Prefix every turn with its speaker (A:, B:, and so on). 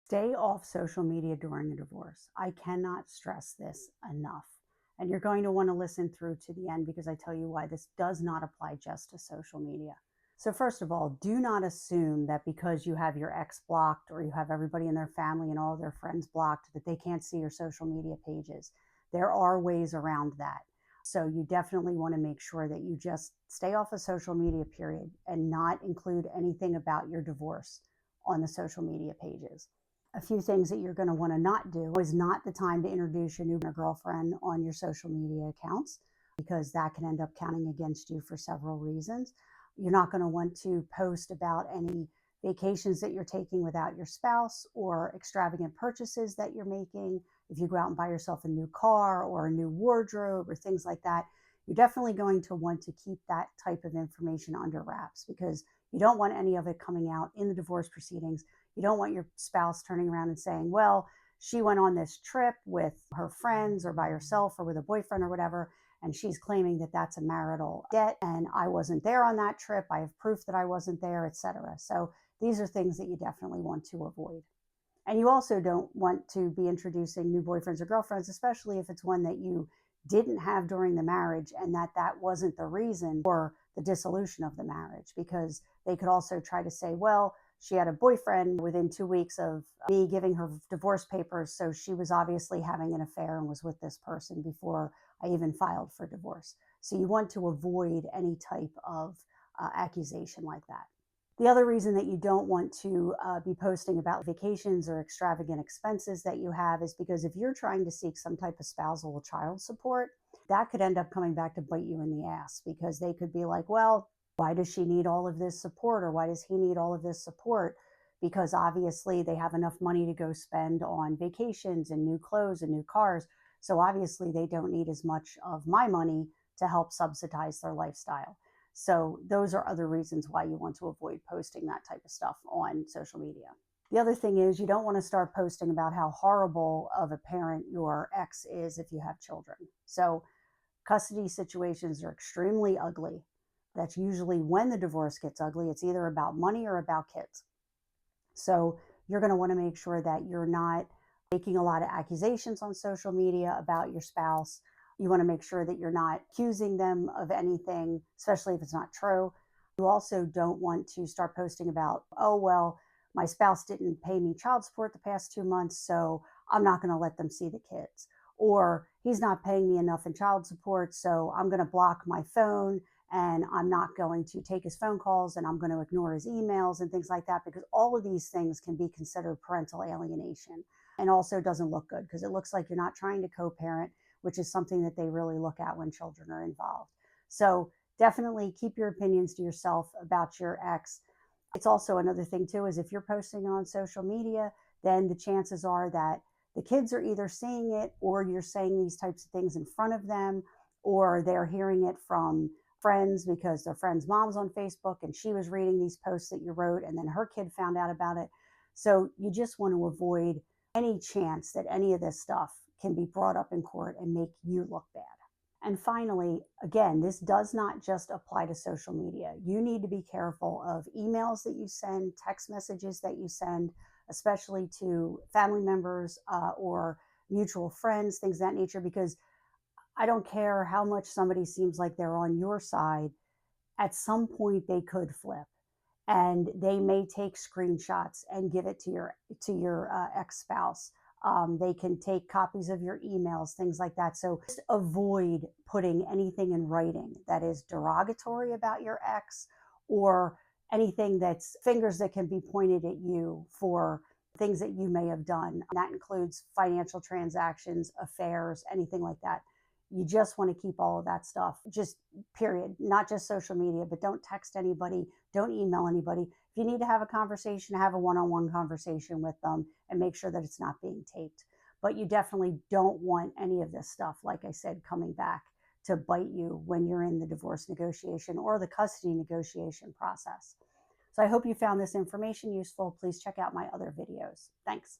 A: Stay off social media during a divorce. I cannot stress this enough. And you're going to want to listen through to the end because I tell you why this does not apply just to social media. So, first of all, do not assume that because you have your ex blocked or you have everybody in their family and all their friends blocked, that they can't see your social media pages. There are ways around that. So, you definitely want to make sure that you just stay off of social media, period, and not include anything about your divorce on the social media pages. A few things that you're going to want to not do is not the time to introduce your new girlfriend on your social media accounts because that can end up counting against you for several reasons. You're not going to want to post about any vacations that you're taking without your spouse or extravagant purchases that you're making. If you go out and buy yourself a new car or a new wardrobe or things like that, you're definitely going to want to keep that type of information under wraps because you don't want any of it coming out in the divorce proceedings. You don't want your spouse turning around and saying, well, she went on this trip with her friends or by herself or with a boyfriend or whatever, and she's claiming that that's a marital debt and I wasn't there on that trip. I have proof that I wasn't there, etc. So these are things that you definitely want to avoid. And you also don't want to be introducing new boyfriends or girlfriends, especially if it's one that you didn't have during the marriage and that wasn't the reason for the dissolution of the marriage, because they could also try to say, well, she had a boyfriend within 2 weeks of me giving her divorce papers. So she was obviously having an affair and was with this person before I even filed for divorce. So you want to avoid any type of accusation like that. The other reason that you don't want to be posting about vacations or extravagant expenses that you have is because if you're trying to seek some type of spousal or child support, that could end up coming back to bite you in the ass because they could be like, well, why does she need all of this support or why does he need all of this support? Because obviously they have enough money to go spend on vacations and new clothes and new cars. So obviously they don't need as much of my money to help subsidize their lifestyle. So those are other reasons why you want to avoid posting that type of stuff on social media. The other thing is you don't want to start posting about how horrible of a parent your ex is if you have children. So custody situations are extremely ugly. That's usually when the divorce gets ugly. It's either about money or about kids. So you're going to want to make sure that you're not making a lot of accusations on social media about your spouse. You want to make sure that you're not accusing them of anything, especially if it's not true. You also don't want to start posting about, oh, well, my spouse didn't pay me child support the past 2 months, so I'm not going to let them see the kids. Or he's not paying me enough in child support, so I'm going to block my phone and I'm not going to take his phone calls and I'm going to ignore his emails and things like that, because all of these things can be considered parental alienation and also doesn't look good because it looks like you're not trying to co-parent, which is something that they really look at when children are involved. So definitely keep your opinions to yourself about your ex. It's also another thing too, is if you're posting on social media, then the chances are that the kids are either seeing it or you're saying these types of things in front of them, or they're hearing it from friends because their friend's mom's on Facebook and she was reading these posts that you wrote and then her kid found out about it. So you just want to avoid any chance that any of this stuff can be brought up in court and make you look bad. And finally, again, this does not just apply to social media. You need to be careful of emails that you send, text messages that you send, especially to family members or mutual friends, things of that nature, because I don't care how much somebody seems like they're on your side, at some point they could flip and they may take screenshots and give it to your ex-spouse. They can take copies of your emails, things like that. So just avoid putting anything in writing that is derogatory about your ex or anything that's fingers that can be pointed at you for things that you may have done. That includes financial transactions, affairs, anything like that. You just want to keep all of that stuff, just period, not just social media, but don't text anybody, don't email anybody. If you need to have a conversation, have a one on one conversation with them and make sure that it's not being taped. But you definitely don't want any of this stuff, like I said, coming back to bite you when you're in the divorce negotiation or the custody negotiation process. So I hope you found this information useful. Please check out my other videos. Thanks.